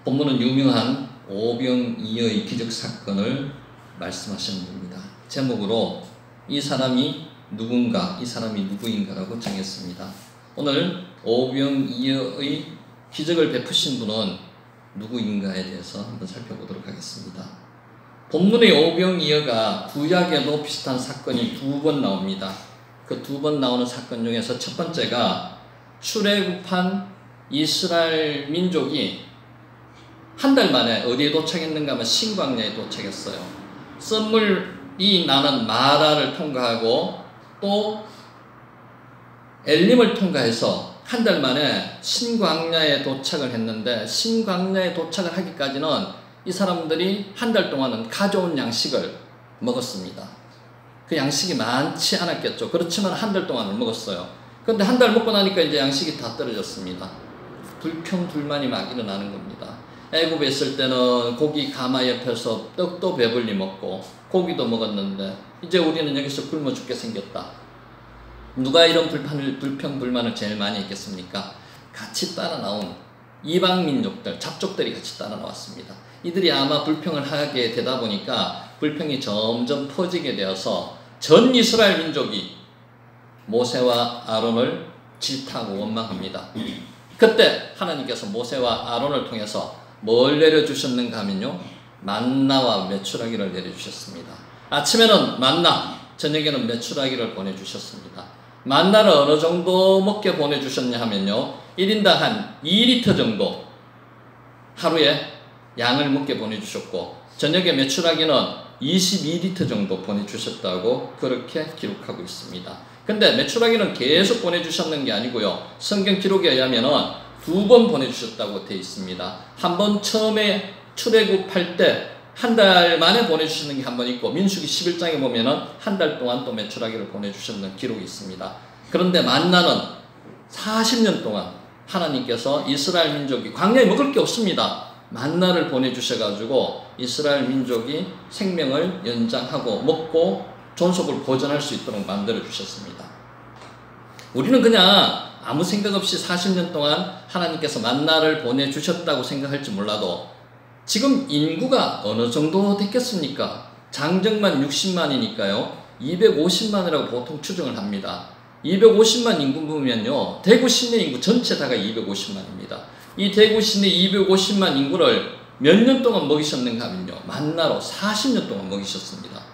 본문은 유명한 오병이어의 기적 사건을 말씀하시는 겁니다. 제목으로 이 사람이 누군가, 이 사람이 누구인가라고 정했습니다. 오늘 오병이어의 기적을 베푸신 분은 누구인가에 대해서 한번 살펴보도록 하겠습니다. 본문의 오병이어가 구약에도 비슷한 사건이 두 번 나옵니다. 그 두 번 나오는 사건 중에서 첫 번째가 출애굽한 이스라엘 민족이 한 달 만에 어디에 도착했는가 하면 신광야에 도착했어요. 썰물이 나는 마라를 통과하고 또 엘림을 통과해서 한 달 만에 신광야에 도착을 했는데, 신광야에 도착을 하기까지는 이 사람들이 한 달 동안은 가져온 양식을 먹었습니다. 그 양식이 많지 않았겠죠. 그렇지만 한 달 동안을 먹었어요. 그런데 한 달 먹고 나니까 이제 양식이 다 떨어졌습니다. 불평불만이 막 일어나는 겁니다. 애굽에 있을 때는 고기 가마 옆에서 떡도 배불리 먹고 고기도 먹었는데 이제 우리는 여기서 굶어 죽게 생겼다. 누가 이런 불평불만을 제일 많이 했겠습니까? 같이 따라 나온 이방민족들, 잡족들이 같이 따라 나왔습니다. 이들이 아마 불평을 하게 되다 보니까 불평이 점점 퍼지게 되어서 전 이스라엘 민족이 모세와 아론을 질타하고 원망합니다. 그때 하나님께서 모세와 아론을 통해서 뭘 내려주셨는가 하면요, 만나와 메추라기를 내려주셨습니다. 아침에는 만나, 저녁에는 메추라기를 보내주셨습니다. 만나를 어느 정도 먹게 보내주셨냐 하면요, 1인당 한 2리터 정도 하루에 양을 먹게 보내주셨고, 저녁에 메추라기는 22리터 정도 보내주셨다고 그렇게 기록하고 있습니다. 근데 메추라기는 계속 보내주셨는 게 아니고요, 성경 기록에 의하면은 2번 보내주셨다고 되어 있습니다. 한 번 처음에 출애굽할 때 한 달 만에 보내주시는 게 한 번 있고, 민수기 11장에 보면은 한 달 동안 또 메추라기를 보내주셨는 기록이 있습니다. 그런데 만나는 40년 동안 하나님께서 이스라엘 민족이 광야에 먹을 게 없습니다. 만나를 보내주셔가지고 이스라엘 민족이 생명을 연장하고 먹고 존속을 보존할 수 있도록 만들어 주셨습니다. 우리는 그냥 아무 생각 없이 40년 동안 하나님께서 만나를 보내주셨다고 생각할지 몰라도 지금 인구가 어느 정도 됐겠습니까? 장정만 60만이니까요 250만이라고 보통 추정을 합니다. 250만 인구 보면요, 대구 시내 인구 전체 다가 250만입니다. 이 대구 시내 250만 인구를 몇 년 동안 먹이셨는가 하면요, 만나로 40년 동안 먹이셨습니다.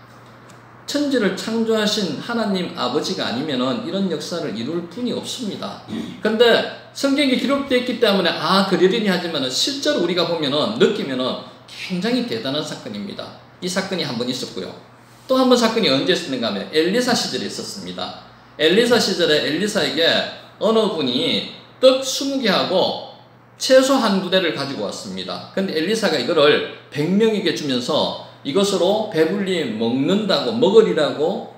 천지를 창조하신 하나님 아버지가 아니면은 이런 역사를 이룰 분이 없습니다. 그런데 성경에 기록되어 있기 때문에 그러려니 하지만은 실제로 우리가 보면은 느끼면은 굉장히 대단한 사건입니다. 이 사건이 한 번 있었고요. 또 한 번 사건이 언제 있었는가 하면 엘리사 시절에 있었습니다. 엘리사 시절에 엘리사에게 어느 분이 떡 20개하고 채소 한 부대를 가지고 왔습니다. 근데 엘리사가 이거를 100명에게 주면서 이것으로 배불리 먹으리라고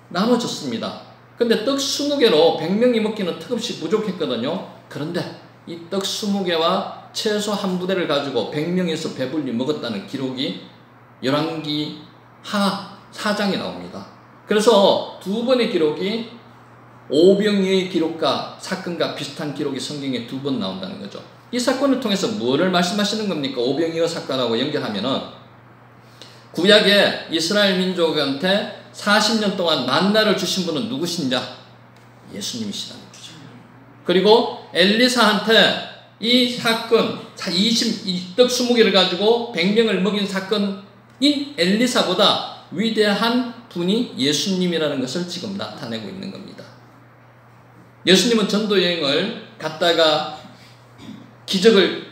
나눠줬습니다. 근데 떡 20개로 100명이 먹기는 턱없이 부족했거든요. 그런데 이 떡 20개와 채소 한 부대를 가지고 100명에서 배불리 먹었다는 기록이 열왕기 하 4장에 나옵니다. 그래서 두 번의 기록이 오병이어의 기록과 사건과 비슷한 기록이 성경에 2번 나온다는 거죠. 이 사건을 통해서 무엇을 말씀하시는 겁니까? 오병이어 사건하고 연결하면은 구약에 이스라엘 민족한테 40년 동안 만나를 주신 분은 누구신가? 예수님이시라는 거죠. 그리고 엘리사한테 이 사건, 떡 20개를 가지고 100명을 먹인 사건인 엘리사보다 위대한 분이 예수님이라는 것을 지금 나타내고 있는 겁니다. 예수님은 전도여행을 갔다가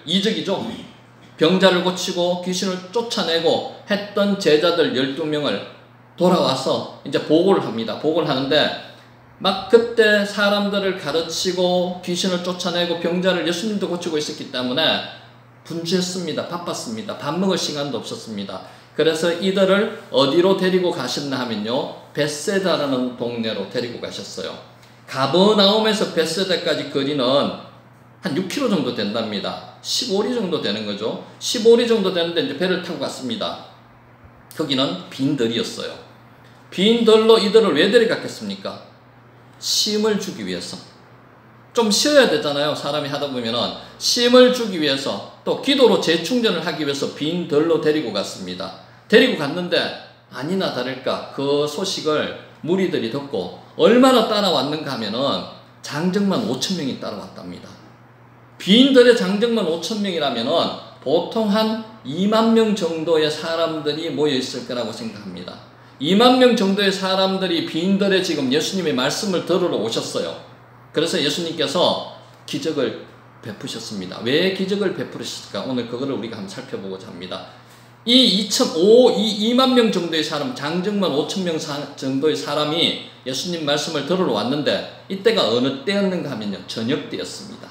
이적이죠. 병자를 고치고 귀신을 쫓아내고 했던 제자들 12명을 돌아와서 이제 보고를 합니다. 보고를 하는데 막 그때 사람들을 가르치고 귀신을 쫓아내고 병자를 예수님도 고치고 있었기 때문에 분주했습니다. 바빴습니다. 밥 먹을 시간도 없었습니다. 그래서 이들을 어디로 데리고 가셨나 하면요, 벳세다라는 동네로 데리고 가셨어요. 가버나움에서 벳세다까지 거리는 한 6km 정도 된답니다. 15리 정도 되는 거죠. 15리 정도 되는데 이제 배를 타고 갔습니다. 거기는 빈들이었어요. 빈들로 이들을 왜 데려갔겠습니까? 시험을 주기 위해서. 좀 쉬어야 되잖아요. 사람이 하다 보면은 쉼을 주기 위해서 또 기도로 재충전을 하기 위해서 빈 덜로 데리고 갔습니다. 데리고 갔는데 아니나 다를까 그 소식을 무리들이 듣고 얼마나 따라왔는가 하면은 장정만 5,000명이 따라왔답니다. 빈 덜에 장정만 5,000명이라면은 보통 한 2만 명 정도의 사람들이 모여 있을 거라고 생각합니다. 2만 명 정도의 사람들이 빈 덜에 지금 예수님의 말씀을 들으러 오셨어요. 그래서 예수님께서 기적을 베푸셨습니다. 왜 기적을 베푸셨을까? 오늘 그거를 우리가 한번 살펴보고자 합니다. 이 2만 명 정도의 사람, 장정만 5,000명 정도의 사람이 예수님 말씀을 들으러 왔는데 이때가 어느 때였는가 하면요, 저녁 때였습니다.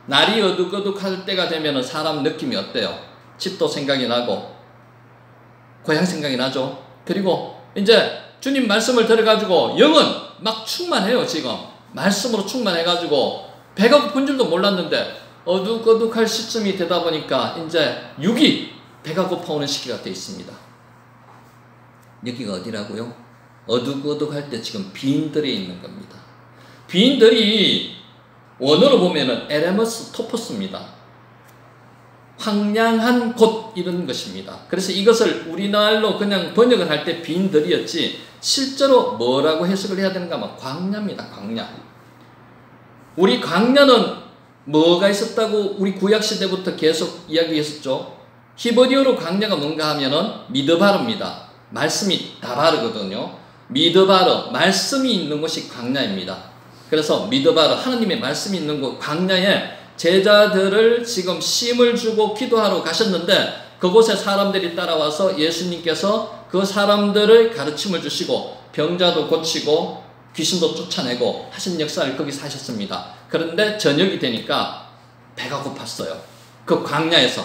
날이 어둑어둑할 때가 되면 사람 느낌이 어때요? 집도 생각이 나고 고향 생각이 나죠. 그리고 이제 주님 말씀을 들어가지고 영은 막 충만해요. 지금 말씀으로 충만해가지고 배가 고픈 줄도 몰랐는데 어둑어둑할 시점이 되다 보니까 이제 육이 배가 고파오는 시기가 되어 있습니다. 여기가 어디라고요? 어둑어둑할 때 지금 빈들에 있는 겁니다. 빈들이 원어로 보면은 에레머스 토포스입니다. 황량한 곳 이런 것입니다. 그래서 이것을 우리말로 그냥 번역을 할 때 빈들이었지 실제로 뭐라고 해석을 해야 되는가 하면 광야입니다. 광야. 우리 광야는 뭐가 있었다고 우리 구약시대부터 계속 이야기했었죠. 히브리어로 광야가 뭔가 하면은 미드바르입니다. 말씀이 다바르거든요. 미드바르, 말씀이 있는 곳이 광야입니다. 그래서 미드바르, 하나님의 말씀이 있는 곳 광야에 제자들을 지금 쉼을 주고 기도하러 가셨는데 그곳에 사람들이 따라와서 예수님께서 그 사람들을 가르침을 주시고 병자도 고치고 귀신도 쫓아내고 하신 역사를 거기서 하셨습니다. 그런데 저녁이 되니까 배가 고팠어요. 그 광야에서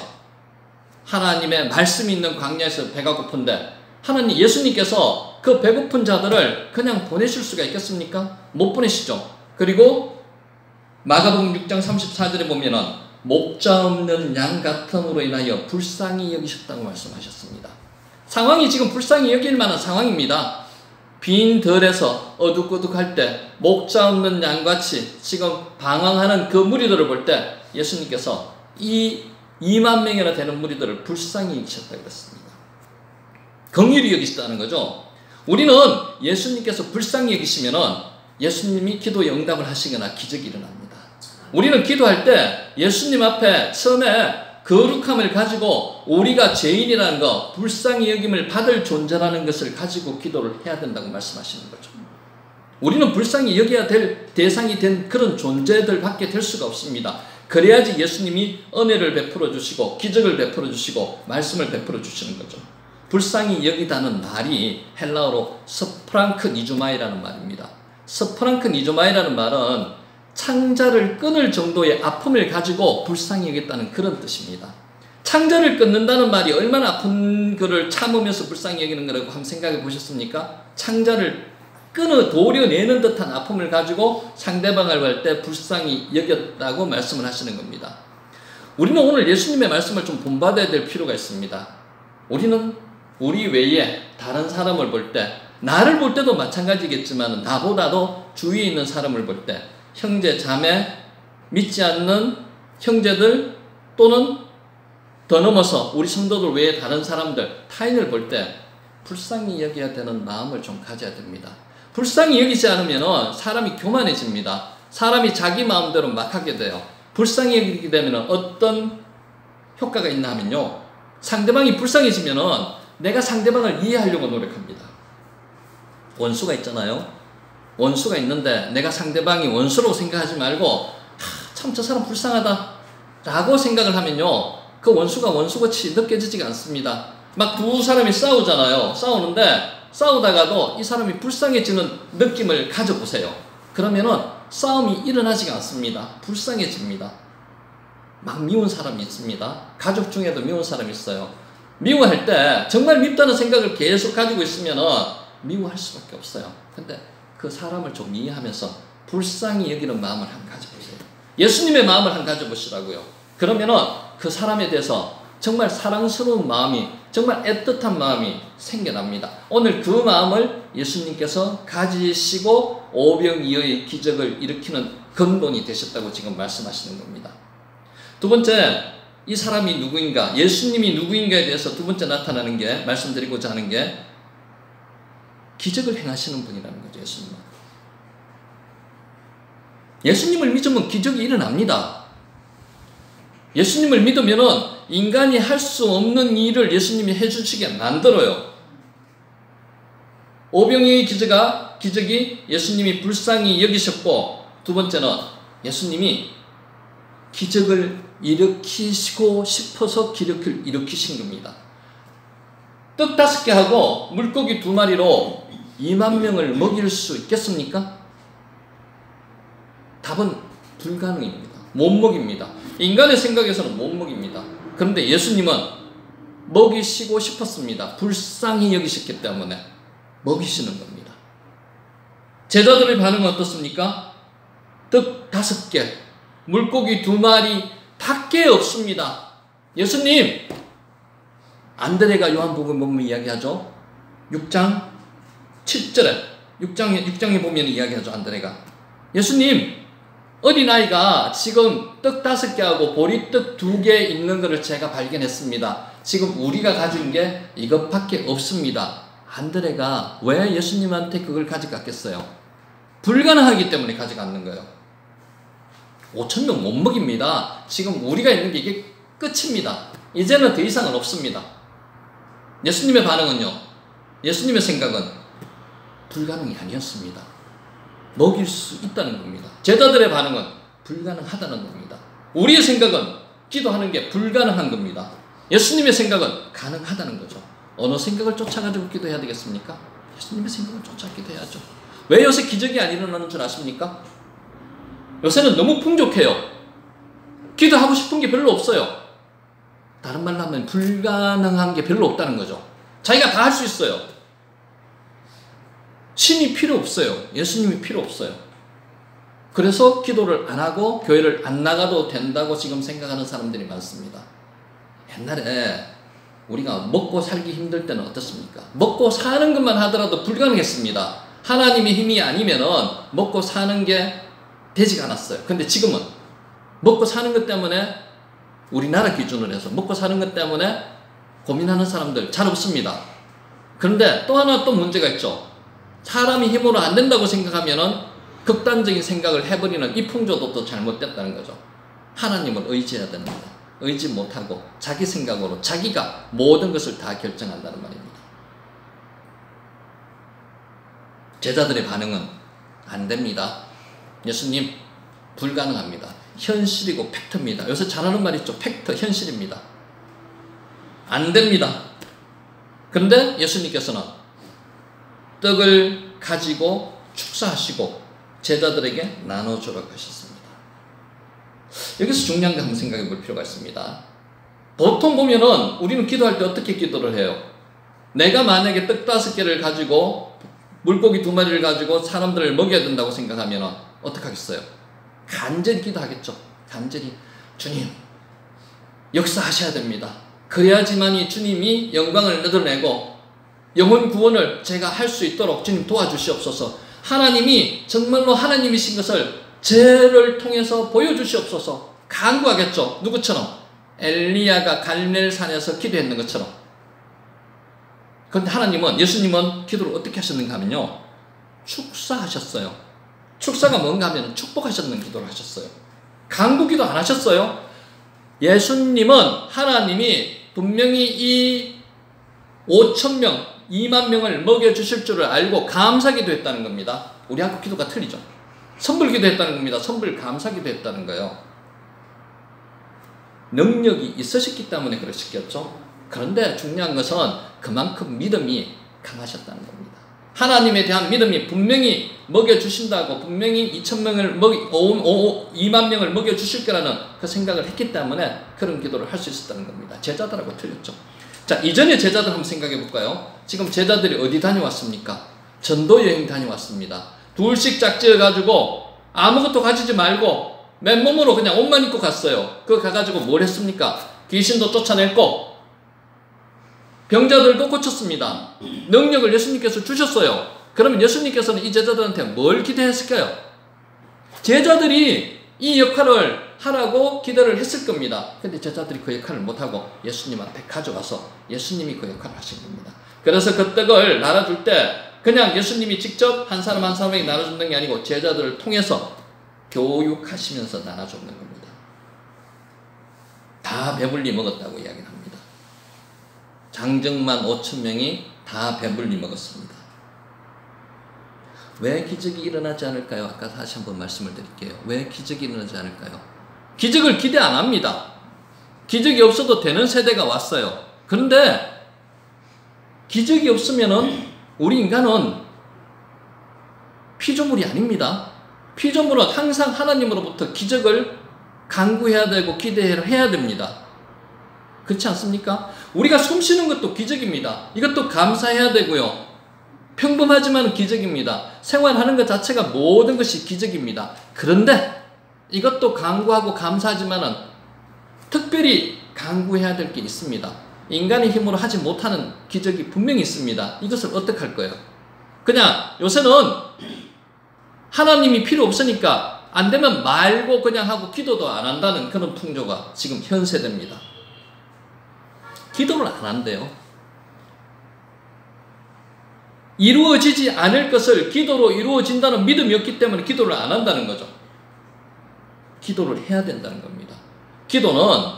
하나님의 말씀이 있는 광야에서 배가 고픈데 하나님 예수님께서 그 배고픈 자들을 그냥 보내실 수가 있겠습니까? 못 보내시죠. 그리고 마가복음 6장 34절에 보면은 목자 없는 양 같음으로 인하여 불쌍히 여기셨다고 말씀하셨습니다. 상황이 지금 불쌍히 여길 만한 상황입니다. 빈 들에서 어둑어둑할 때 목자 없는 양같이 지금 방황하는 그 무리들을 볼 때 예수님께서 이 2만 명이나 되는 무리들을 불쌍히 여기셨다고 했습니다. 긍휼히 여기셨다는 거죠. 우리는 예수님께서 불쌍히 여기시면은 예수님이 기도에 응답을 하시거나 기적이 일어납니다. 우리는 기도할 때 예수님 앞에 처음에 거룩함을 가지고 우리가 죄인이라는 것, 불쌍히 여김을 받을 존재라는 것을 가지고 기도를 해야 된다고 말씀하시는 거죠. 우리는 불쌍히 여겨야 될 대상이 된 그런 존재들밖에 될 수가 없습니다. 그래야지 예수님이 은혜를 베풀어 주시고 기적을 베풀어 주시고 말씀을 베풀어 주시는 거죠. 불쌍히 여기다는 말이 헬라어로 스프랑크 니조마이라는 말입니다. 스프랑크 니조마이라는 말은 창자를 끊을 정도의 아픔을 가지고 불쌍히 여겼다는 그런 뜻입니다. 창자를 끊는다는 말이 얼마나 아픈 거를 참으면서 불쌍히 여기는 거라고 한번 생각해 보셨습니까? 창자를 도려내는 듯한 아픔을 가지고 상대방을 볼 때 불쌍히 여겼다고 말씀을 하시는 겁니다. 우리는 오늘 예수님의 말씀을 좀 본받아야 될 필요가 있습니다. 우리는 우리 외에 다른 사람을 볼 때, 나를 볼 때도 마찬가지겠지만 나보다도 주위에 있는 사람을 볼 때 형제, 자매, 믿지 않는 형제들 또는 더 넘어서 우리 성도들 외에 다른 사람들, 타인을 볼 때 불쌍히 여겨야 되는 마음을 좀 가져야 됩니다. 불쌍히 여기지 않으면 사람이 교만해집니다. 사람이 자기 마음대로 막 하게 돼요. 불쌍히 여기게 되면 어떤 효과가 있나 하면요, 상대방이 불쌍해지면 내가 상대방을 이해하려고 노력합니다. 원수가 있잖아요. 원수가 있는데 내가 상대방이 원수라고 생각하지 말고 참 저 사람 불쌍하다 라고 생각을 하면요, 그 원수가 원수같이 느껴지지가 않습니다. 막 두 사람이 싸우잖아요. 싸우는데 싸우다가도 이 사람이 불쌍해지는 느낌을 가져보세요. 그러면은 싸움이 일어나지가 않습니다. 불쌍해집니다. 막 미운 사람이 있습니다. 가족 중에도 미운 사람이 있어요. 미워할 때 정말 밉다는 생각을 계속 가지고 있으면은 미워할 수밖에 없어요. 근데 그 사람을 좀 이해하면서 불쌍히 여기는 마음을 한번 가져보세요. 예수님의 마음을 한번 가져보시라고요. 그러면은 그 사람에 대해서 정말 사랑스러운 마음이, 정말 애틋한 마음이 생겨납니다. 오늘 그 마음을 예수님께서 가지시고 오병이어의 기적을 일으키는 근본이 되셨다고 지금 말씀하시는 겁니다. 두 번째, 이 사람이 누구인가, 예수님이 누구인가에 대해서 두 번째 나타나는 게, 말씀드리고자 하는 게 기적을 행하시는 분이라는 거죠. 예수님을 믿으면 기적이 일어납니다. 예수님을 믿으면 인간이 할 수 없는 일을 예수님이 해주시게 만들어요. 오병이의 기적이 예수님이 불쌍히 여기셨고, 두 번째는 예수님이 기적을 일으키시고 싶어서 기적을 일으키신 겁니다. 떡 5개하고 물고기 2마리로 2만 명을 먹일 수 있겠습니까? 답은 불가능입니다. 못 먹입니다. 인간의 생각에서는 못 먹입니다. 그런데 예수님은 먹이시고 싶었습니다. 불쌍히 여기셨기 때문에 먹이시는 겁니다. 제자들의 반응은 어떻습니까? 떡 5개, 물고기 2마리 밖에 없습니다. 예수님! 안드레가 요한복음 보면 이야기하죠. 6장 7절에 6장에 보면 이야기하죠. 안드레가, 예수님, 어린아이가 지금 떡 5개하고 보리떡 2개 있는 것을 제가 발견했습니다. 지금 우리가 가진 게 이것밖에 없습니다. 안드레가 왜 예수님한테 그걸 가져갔겠어요? 불가능하기 때문에 가져갔는 거예요. 5,000명 못 먹입니다. 지금 우리가 있는 게 이게 끝입니다. 이제는 더 이상은 없습니다. 예수님의 반응은요, 예수님의 생각은 불가능이 아니었습니다. 먹일 수 있다는 겁니다. 제자들의 반응은 불가능하다는 겁니다. 우리의 생각은 기도하는 게 불가능한 겁니다. 예수님의 생각은 가능하다는 거죠. 어느 생각을 쫓아가지고 기도해야 되겠습니까? 예수님의 생각을 쫓아 기도해야죠. 왜 요새 기적이 안 일어나는 줄 아십니까? 요새는 너무 풍족해요. 기도하고 싶은 게 별로 없어요. 다른 말로 하면 불가능한 게 별로 없다는 거죠. 자기가 다 할 수 있어요. 신이 필요 없어요. 예수님이 필요 없어요. 그래서 기도를 안 하고 교회를 안 나가도 된다고 지금 생각하는 사람들이 많습니다. 옛날에 우리가 먹고 살기 힘들 때는 어떻습니까? 먹고 사는 것만 하더라도 불가능했습니다. 하나님의 힘이 아니면은 먹고 사는 게 되지가 않았어요. 근데 지금은 먹고 사는 것 때문에, 우리나라 기준으로 해서 먹고 사는 것 때문에 고민하는 사람들 잘 없습니다. 그런데 또 하나 또 문제가 있죠. 사람이 힘으로 안 된다고 생각하면은 극단적인 생각을 해버리는 이 풍조도 또 잘못됐다는 거죠. 하나님을 의지해야 됩니다. 의지 못하고 자기 생각으로 자기가 모든 것을 다 결정한다는 말입니다. 제자들의 반응은 안 됩니다. 예수님, 불가능합니다. 현실이고 팩트입니다. 요새 잘하는 말 있죠. 팩트, 현실입니다. 안 됩니다. 그런데 예수님께서는 떡을 가지고 축사하시고 제자들에게 나눠주라고 하셨습니다. 여기서 중요한 거 한번 생각해 볼 필요가 있습니다. 보통 보면은 우리는 기도할 때 어떻게 기도를 해요? 내가 만약에 떡 5개를 가지고 물고기 2마리를 가지고 사람들을 먹여야 된다고 생각하면 어떻게 하겠어요? 간절히 기도하겠죠. 간절히, 주님, 역사하셔야 됩니다. 그래야지만이 주님이 영광을 얻어내고 영혼 구원을 제가 할 수 있도록 주님 도와주시옵소서. 하나님이 정말로 하나님이신 것을 죄를 통해서 보여주시옵소서. 간구하겠죠. 누구처럼? 엘리야가 갈멜산에서 기도했는 것처럼. 그런데 하나님은, 예수님은 기도를 어떻게 하셨는가 하면요, 축사하셨어요. 축사가 뭔가 하면 축복하셨는 기도를 하셨어요. 간구기도 안 하셨어요. 예수님은, 하나님이 분명히 이 5,000명, 2만 명을 먹여주실 줄을 알고 감사기도 했다는 겁니다. 우리하고 기도가 틀리죠. 선불기도 했다는 겁니다. 선불 감사기도 했다는 거예요. 능력이 있으셨기 때문에 그러셨겠죠. 그런데 중요한 것은 그만큼 믿음이 강하셨다는 겁니다. 하나님에 대한 믿음이 분명히 먹여주신다고, 분명히 2,000명을 2만 명을 먹여주실 거라는 그 생각을 했기 때문에 그런 기도를 할 수 있었다는 겁니다. 제자들하고 틀렸죠. 자, 이전에 제자들 한번 생각해 볼까요? 지금 제자들이 어디 다녀왔습니까? 전도 여행 다녀왔습니다. 둘씩 짝지어가지고 아무것도 가지지 말고 맨몸으로 그냥 옷만 입고 갔어요. 그거 가가지고 뭘 했습니까? 귀신도 쫓아냈고 병자들도 고쳤습니다. 능력을 예수님께서 주셨어요. 그러면 예수님께서는 이 제자들한테 뭘 기대했을까요? 제자들이 이 역할을 하라고 기도를 했을 겁니다. 근데 제자들이 그 역할을 못하고 예수님 앞에 가져가서 예수님이 그 역할을 하신 겁니다. 그래서 그 떡을 나눠줄 때 그냥 예수님이 직접 한 사람 한 사람에게 나눠주는 게 아니고 제자들을 통해서 교육하시면서 나눠주는 겁니다. 다 배불리 먹었다고 이야기를 합니다. 장정만 5,000명이 다 배불리 먹었습니다. 왜 기적이 일어나지 않을까요? 아까 다시 한번 말씀을 드릴게요. 왜 기적이 일어나지 않을까요? 기적을 기대 안 합니다. 기적이 없어도 되는 세대가 왔어요. 그런데 기적이 없으면은 우리 인간은 피조물이 아닙니다. 피조물은 항상 하나님으로부터 기적을 간구해야 되고 기대해야 됩니다. 그렇지 않습니까? 우리가 숨 쉬는 것도 기적입니다. 이것도 감사해야 되고요. 평범하지만 기적입니다. 생활하는 것 자체가 모든 것이 기적입니다. 그런데 이것도 간구하고 감사하지만은 특별히 간구해야 될 게 있습니다. 인간의 힘으로 하지 못하는 기적이 분명히 있습니다. 이것을 어떻게 할 거예요? 그냥 요새는 하나님이 필요 없으니까 안 되면 말고 그냥 하고 기도도 안 한다는 그런 풍조가 지금 현세됩니다. 기도를 안 한대요. 이루어지지 않을 것을 기도로 이루어진다는 믿음이 없기 때문에 기도를 안 한다는 거죠. 기도를 해야 된다는 겁니다. 기도는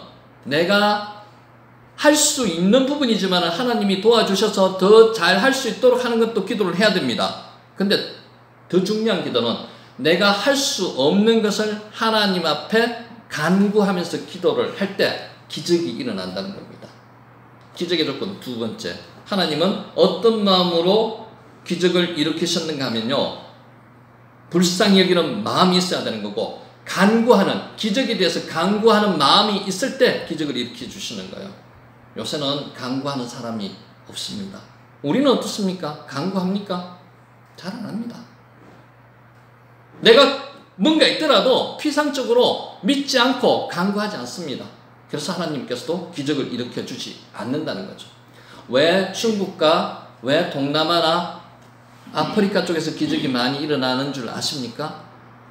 내가 할 수 있는 부분이지만 하나님이 도와주셔서 더 잘 할 수 있도록 하는 것도 기도를 해야 됩니다. 근데 더 중요한 기도는 내가 할 수 없는 것을 하나님 앞에 간구하면서 기도를 할 때 기적이 일어난다는 겁니다. 기적의 조건 두 번째, 하나님은 어떤 마음으로 기적을 일으키셨는가 하면요, 불쌍히 여기는 마음이 있어야 되는 거고, 간구하는, 기적에 대해서 간구하는 마음이 있을 때 기적을 일으켜 주시는 거예요. 요새는 간구하는 사람이 없습니다. 우리는 어떻습니까? 간구합니까? 잘 안 합니다. 내가 뭔가 있더라도 피상적으로 믿지 않고 간구하지 않습니다. 그래서 하나님께서도 기적을 일으켜 주지 않는다는 거죠. 왜 중국과 왜 동남아나 아프리카 쪽에서 기적이 많이 일어나는 줄 아십니까?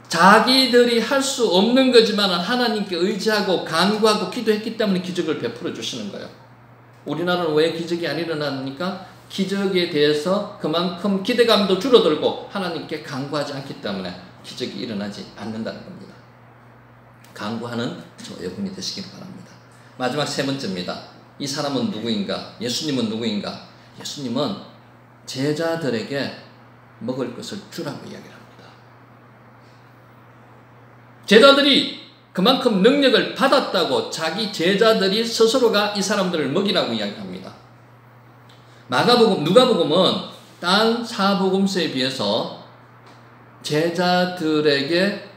자기들이 할 수 없는 거지만 하나님께 의지하고 간구하고 기도했기 때문에 기적을 베풀어 주시는 거예요. 우리나라는 왜 기적이 안 일어납니까? 기적에 대해서 그만큼 기대감도 줄어들고 하나님께 간구하지 않기 때문에 기적이 일어나지 않는다는 겁니다. 간구하는 저 여러분이 되시기를 바랍니다. 마지막 세 번째입니다. 이 사람은 누구인가? 예수님은 누구인가? 예수님은 제자들에게 먹을 것을 주라고 이야기를 합니다. 제자들이 그만큼 능력을 받았다고 자기 제자들이 스스로가 이 사람들을 먹이라고 이야기합니다. 마가복음, 누가복음은 딴 사복음서에 비해서 제자들에게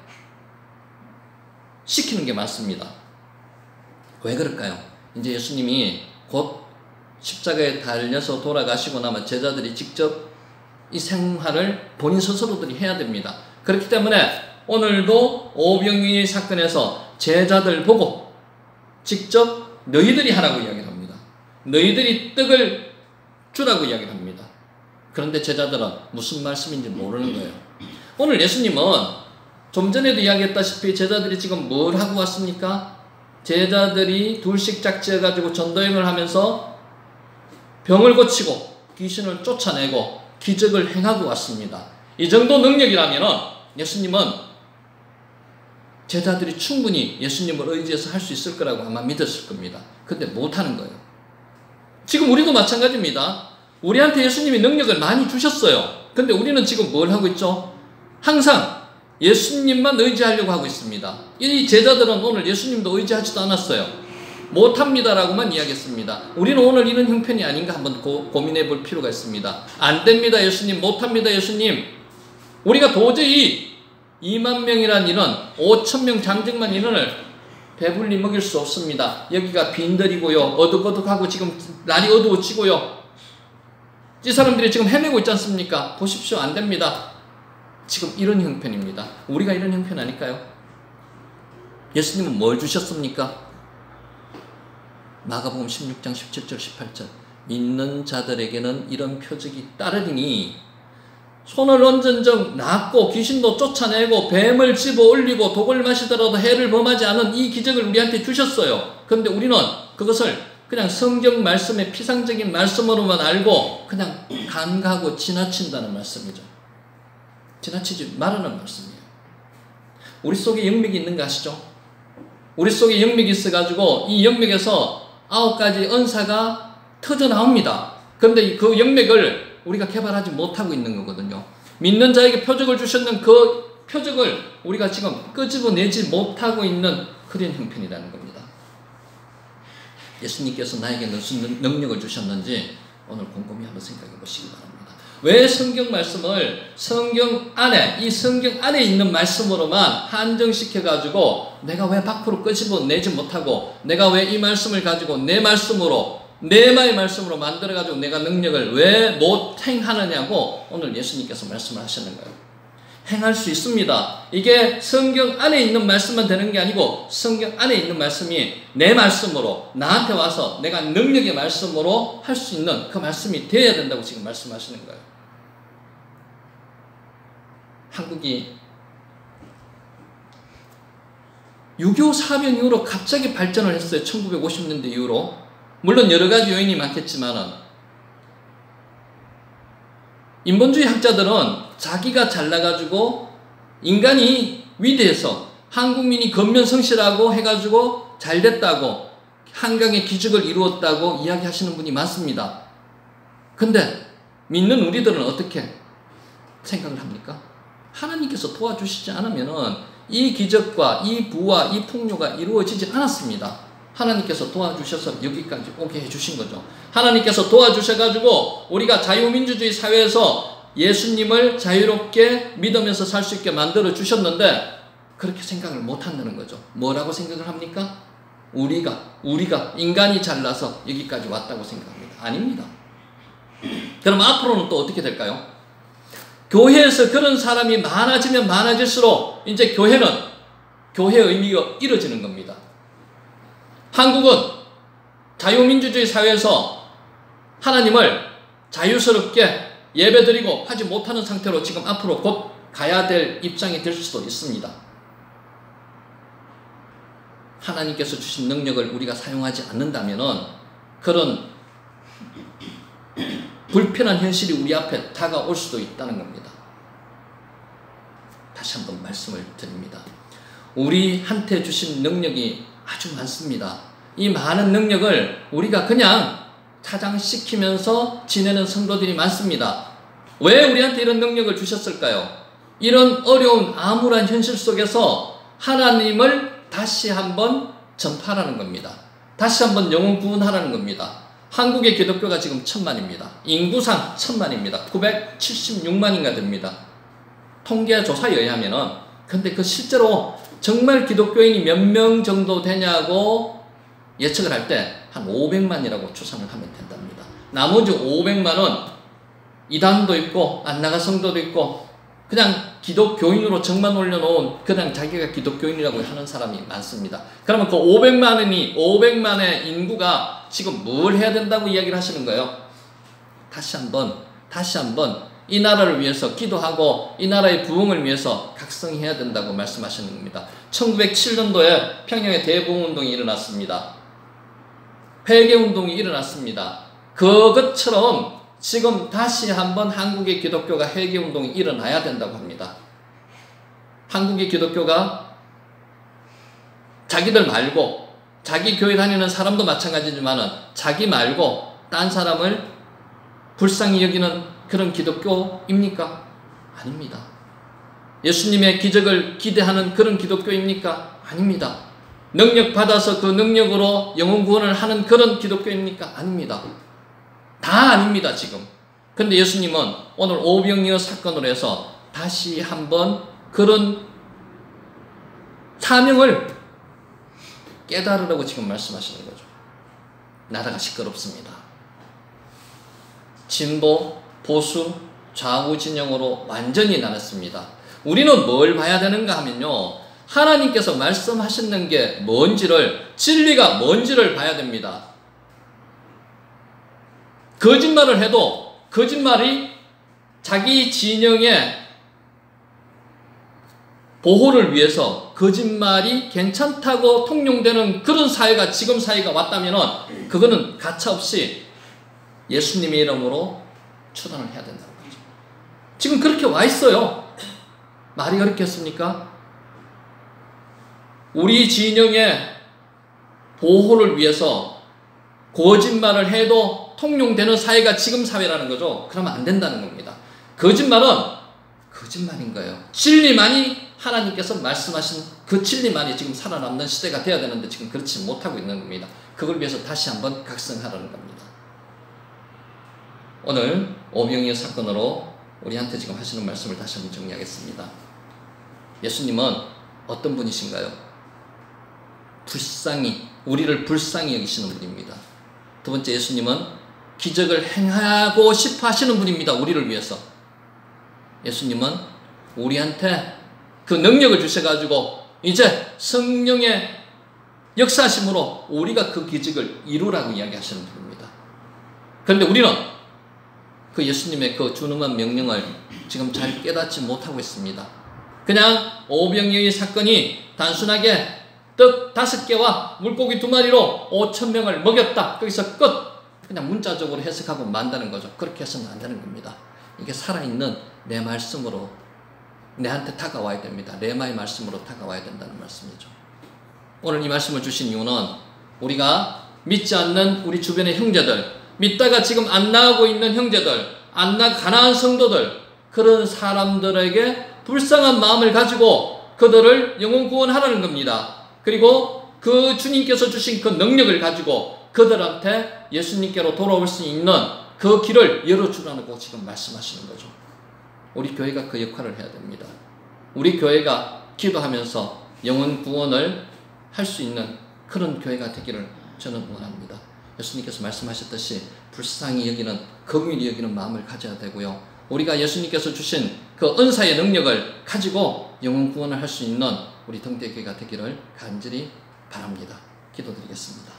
시키는 게 많습니다. 왜 그럴까요? 이제 예수님이 곧 십자가에 달려서 돌아가시고 나면 제자들이 직접 이 생활을 본인 스스로들이 해야 됩니다. 그렇기 때문에 오늘도 오병이의 사건에서 제자들 보고 직접 너희들이 하라고 이야기를 합니다. 너희들이 떡을 주라고 이야기를 합니다. 그런데 제자들은 무슨 말씀인지 모르는 거예요. 오늘 예수님은 좀 전에도 이야기했다시피 제자들이 지금 뭘 하고 왔습니까? 제자들이 둘씩 짝지어가지고 전도행을 하면서 병을 고치고 귀신을 쫓아내고 기적을 행하고 왔습니다. 이 정도 능력이라면 예수님은 제자들이 충분히 예수님을 의지해서 할 수 있을 거라고 아마 믿었을 겁니다. 근데 못하는 거예요. 지금 우리도 마찬가지입니다. 우리한테 예수님이 능력을 많이 주셨어요. 근데 우리는 지금 뭘 하고 있죠? 항상 예수님만 의지하려고 하고 있습니다. 이 제자들은 오늘 예수님도 의지하지도 않았어요. 못합니다라고만 이야기했습니다. 우리는 오늘 이런 형편이 아닌가 한번 고민해 볼 필요가 있습니다. 안 됩니다 예수님, 못합니다 예수님. 우리가 도저히 2만 명이란 인원, 5천 명 장정만 인원을 배불리 먹일 수 없습니다. 여기가 빈들이고요, 어둑어둑하고 지금 날이 어두워지고요. 이 사람들이 지금 헤매고 있지 않습니까? 보십시오, 안 됩니다. 지금 이런 형편입니다. 우리가 이런 형편 아닐까요? 예수님은 뭘 주셨습니까? 마가복음 16장 17절 18절 믿는 자들에게는 이런 표적이 따르리니 손을 얹은 적 낫고 귀신도 쫓아내고 뱀을 집어 올리고 독을 마시더라도 해를 범하지 않은 이 기적을 우리한테 주셨어요. 그런데 우리는 그것을 그냥 성경 말씀의 피상적인 말씀으로만 알고 그냥 간과하고 지나친다는 말씀이죠. 지나치지 말라는 말씀이에요. 우리 속에 영맥이 있는 거 아시죠? 우리 속에 영맥이 있어가지고 이 영맥에서 9가지 은사가 터져나옵니다. 그런데 그 영맥을 우리가 개발하지 못하고 있는 거거든요. 믿는 자에게 표적을 주셨는 그 표적을 우리가 지금 끄집어내지 못하고 있는 그런 형편이라는 겁니다. 예수님께서 나에게 무슨 능력을 주셨는지 오늘 곰곰이 한번 생각해 보시기 바랍니다. 왜 성경 말씀을 성경 안에 있는 말씀으로만 한정시켜가지고 내가 왜 밖으로 끄집어내지 못하고 내가 왜 이 말씀을 가지고 내 마의 말씀으로 만들어가지고 내가 능력을 왜 못 행하느냐고 오늘 예수님께서 말씀을 하시는 거예요. 행할 수 있습니다. 이게 성경 안에 있는 말씀만 되는 게 아니고 성경 안에 있는 말씀이 내 말씀으로 나한테 와서 내가 능력의 말씀으로 할 수 있는 그 말씀이 되어야 된다고 지금 말씀하시는 거예요. 한국이 6.25 사변 이후로 갑자기 발전을 했어요. 1950년대 이후로. 물론 여러 가지 요인이 많겠지만은 인본주의 학자들은 자기가 잘나가지고 인간이 위대해서 한국민이 건면성실하고 해가지고 잘됐다고 한강의 기적을 이루었다고 이야기하시는 분이 많습니다. 근데 믿는 우리들은 어떻게 생각을 합니까? 하나님께서 도와주시지 않으면은 이 기적과 이 부와 이 풍요가 이루어지지 않았습니다. 하나님께서 도와주셔서 여기까지 오게 해주신 거죠. 하나님께서 도와주셔가지고 우리가 자유민주주의 사회에서 예수님을 자유롭게 믿으면서 살 수 있게 만들어 주셨는데 그렇게 생각을 못 한다는 거죠. 뭐라고 생각을 합니까? 우리가 인간이 잘나서 여기까지 왔다고 생각합니다. 아닙니다. 그럼 앞으로는 또 어떻게 될까요? 교회에서 그런 사람이 많아지면 많아질수록 이제 교회의 의미가 잃어지는 겁니다. 한국은 자유민주주의 사회에서 하나님을 자유스럽게 예배드리고 하지 못하는 상태로 지금 앞으로 곧 가야 될 입장이 될 수도 있습니다. 하나님께서 주신 능력을 우리가 사용하지 않는다면은 그런 불편한 현실이 우리 앞에 다가올 수도 있다는 겁니다. 다시 한번 말씀을 드립니다. 우리한테 주신 능력이 아주 많습니다. 이 많은 능력을 우리가 그냥 차장시키면서 지내는 성도들이 많습니다. 왜 우리한테 이런 능력을 주셨을까요? 이런 어려운 암울한 현실 속에서 하나님을 다시 한번 전파하라는 겁니다. 다시 한번 영혼 구원하라는 겁니다. 한국의 기독교가 지금 1000만입니다. 인구상 1000만입니다. 976만인가 됩니다. 통계 조사에 의하면은. 근데 그 실제로 정말 기독교인이 몇 명 정도 되냐고 예측을 할 때 한 500만이라고 추산을 하면 된답니다. 나머지 500만은 이단도 있고 안나가 성도도 있고 그냥 기독교인으로 정만 올려놓은 그냥 자기가 기독교인이라고 하는 사람이 많습니다. 그러면 그 500만의 인구가 지금 뭘 해야 된다고 이야기를 하시는 거예요? 다시 한번 이 나라를 위해서 기도하고 이 나라의 부흥을 위해서 각성해야 된다고 말씀하시는 겁니다. 1907년도에 평양에 대부흥운동이 일어났습니다. 회개운동이 일어났습니다. 그것처럼 지금 다시 한번 한국의 기독교가 회개운동이 일어나야 된다고 합니다. 한국의 기독교가 자기들 말고 자기 교회 다니는 사람도 마찬가지지만 자기 말고 딴 사람을 불쌍히 여기는 그런 기독교입니까? 아닙니다. 예수님의 기적을 기대하는 그런 기독교입니까? 아닙니다. 능력 받아서 그 능력으로 영혼 구원을 하는 그런 기독교입니까? 아닙니다. 다 아닙니다, 지금. 근데 예수님은 오늘 오병이어 사건으로 해서 다시 한번 그런 사명을 깨달으라고 지금 말씀하시는 거죠. 나라가 시끄럽습니다. 진보, 보수, 좌우 진영으로 완전히 나눴습니다. 우리는 뭘 봐야 되는가 하면요. 하나님께서 말씀하시는 게 뭔지를, 진리가 뭔지를 봐야 됩니다. 거짓말을 해도 거짓말이 자기 진영의 보호를 위해서 거짓말이 괜찮다고 통용되는 그런 사회가 지금 사회가 왔다면 그거는 가차없이 예수님의 이름으로 처단을 해야 된다는 거죠. 지금 그렇게 와 있어요. 말이 어렵겠습니까? 우리 진영의 보호를 위해서 거짓말을 해도 통용되는 사회가 지금 사회라는 거죠. 그러면 안 된다는 겁니다. 거짓말은 거짓말인 거예요. 진리만이 하나님께서 말씀하신 그 진리만이 지금 살아남는 시대가 되어야 되는데 지금 그렇지 못하고 있는 겁니다. 그걸 위해서 다시 한번 각성하라는 겁니다. 오늘 오병이어 사건으로 우리한테 지금 하시는 말씀을 다시 한번 정리하겠습니다. 예수님은 어떤 분이신가요? 우리를 불쌍히 여기시는 분입니다. 두 번째, 예수님은 기적을 행하고 싶어 하시는 분입니다. 우리를 위해서. 예수님은 우리한테 그 능력을 주셔가지고 이제 성령의 역사하심으로 우리가 그 기적을 이루라고 이야기하시는 분입니다. 그런데 우리는 그 예수님의 그 준엄한 명령을 지금 잘 깨닫지 못하고 있습니다. 그냥 오병이어의 사건이 단순하게 떡 5개와 물고기 2마리로 5,000명을 먹였다. 거기서 끝. 그냥 문자적으로 해석하고 만다는 거죠. 그렇게 해서는 안 되는 겁니다. 이게 살아있는 내 말씀으로 내한테 다가와야 됩니다. 레마의 말씀으로 다가와야 된다는 말씀이죠. 오늘 이 말씀을 주신 이유는 우리가 믿지 않는 우리 주변의 형제들, 믿다가 지금 안 나가고 있는 형제들, 가난한 성도들, 그런 사람들에게 불쌍한 마음을 가지고 그들을 영혼 구원하라는 겁니다. 그리고 그 주님께서 주신 그 능력을 가지고 그들한테 예수님께로 돌아올 수 있는 그 길을 열어주라고 지금 말씀하시는 거죠. 우리 교회가 그 역할을 해야 됩니다. 우리 교회가 기도하면서 영혼 구원을 할 수 있는 그런 교회가 되기를 저는 원합니다. 예수님께서 말씀하셨듯이 불쌍히 여기는, 긍휼히 여기는 마음을 가져야 되고요. 우리가 예수님께서 주신 그 은사의 능력을 가지고 영혼 구원을 할 수 있는 우리 동대교회가 되기를 간절히 바랍니다. 기도드리겠습니다.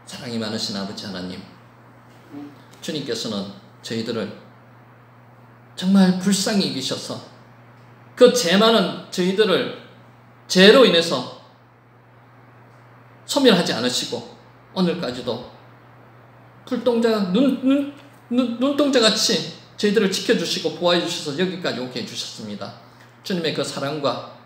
사랑이 많으신 아버지 하나님, 주님께서는 저희들을 정말 불쌍히 여기셔서 그 죄 많은 저희들을 죄로 인해서 소멸하지 않으시고 오늘까지도 눈동자같이 저희들을 지켜주시고 보호해 주셔서 여기까지 오게 해주셨습니다. 주님의 그 사랑과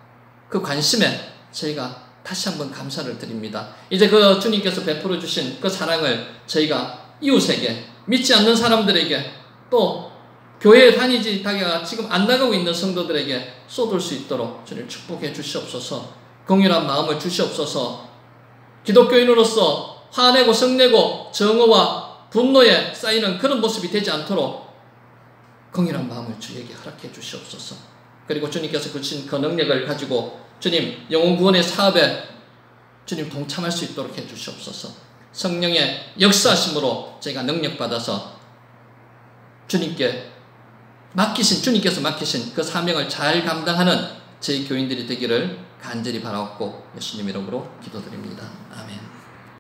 그 관심에 저희가 다시 한번 감사를 드립니다. 이제 그 주님께서 베풀어 주신 그 사랑을 저희가 이웃에게, 믿지 않는 사람들에게, 또 교회에 다니다가 지금 안 나가고 있는 성도들에게 쏟을 수 있도록 주님 축복해 주시옵소서. 긍휼한 마음을 주시옵소서. 기독교인으로서 화내고 성내고 정오와 분노에 쌓이는 그런 모습이 되지 않도록 긍휼한 마음을 주에게 허락해 주시옵소서. 그리고 주님께서 주신 그 능력을 가지고 주님 영혼 구원의 사업에 주님 동참할 수 있도록 해 주시옵소서. 성령의 역사하심으로 저희가 능력받아서 주님께서 맡기신 그 사명을 잘 감당하는 저희 교인들이 되기를 간절히 바라옵고 예수님 이름으로 기도드립니다. 아멘.